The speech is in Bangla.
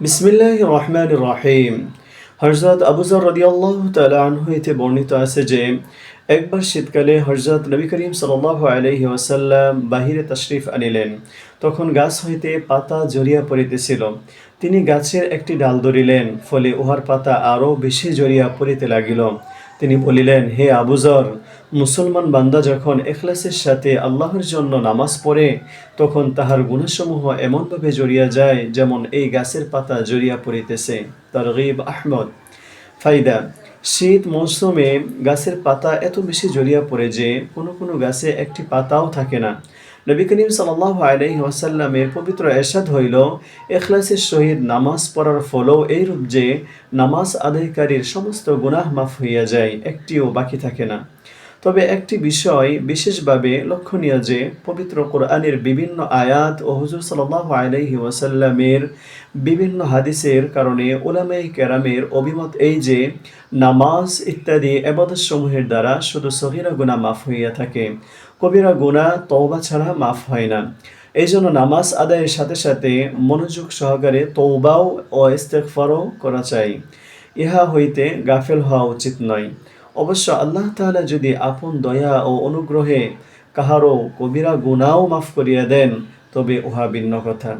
বিসমিল্লাহির রহমানির রহিম। হযরত আবু যর রাদিয়াল্লাহু তাআলা আনহু হতে বর্ণিত আছে যে একবার শীতকালে হযরত নবী করিম সাল্লাল্লাহু আলাইহি ওয়াসাল্লাম বাহিরে তাশরিফ আনিলেন। তখন গাছ হইতে পাতা ঝরিয়া পড়িতেছিল। তিনি গাছের একটি ডাল ধরিলেন, ফলে উহার পাতা আরও বেশি ঝরিয়া পড়িতে লাগিল। তিনি বলিলেন, হে আবু যর, মুসলমান বান্দা যখন ইখলাসের সাথে আল্লাহর জন্য নামাজ পড়ে তখন তাহার গুনাহসমূহ এমনভাবে জড়িয়া যায় যেমন এই গাছের পাতা জড়িয়া পড়িতেছে। তারগীব আহমদ। ফায়দা: শীত মৌসুমে গাছের পাতা এত বেশি জড়িয়া পড়ে যে কোনো কোনো গাছে একটি পাতাও থাকে না। নবী করিম সাল্লাল্লাহু আলাইহি ওয়াসাল্লামের পবিত্র ইরশাদ হইল, ইখলাসের সহিত নামাজ পড়ার ফলও এইরূপ যে নামাজ আদায়কারীর সমস্ত গুনাহ মাফ হইয়া যায়, একটিও বাকি থাকে না। তবে একটি বিষয় বিশেষভাবে লক্ষণীয় যে পবিত্র কোরআনের বিভিন্ন আয়াত ও হুজুর সাল্লাল্লাহু আলাইহি ওয়াসাল্লামের বিভিন্ন হাদিসের কারণে উলামায়ে কেরামের অভিমত এই যে নামাজ ইত্যাদি ইবাদতসমূহের দ্বারা শুধু সগীরা গুনাহ মাফ হইয়া থাকে, কবিরা গুনাহ তওবা ছাড়া মাফ হয় না। এই জন্য নামাজ আদায়ের সাথে সাথে মনোযোগ সহকারে তওবাও ও ইস্তেগফারও করা চাই। ইহা হইতে গাফেল হওয়া উচিত নয়। অবশ্য আল্লাহ তাআলা যদি আপন দয়া ও অনুগ্রহে কাহারও কবিরা গুনাহও মাফ করিয়া দেন, তবে উহা ভিন্ন কথা।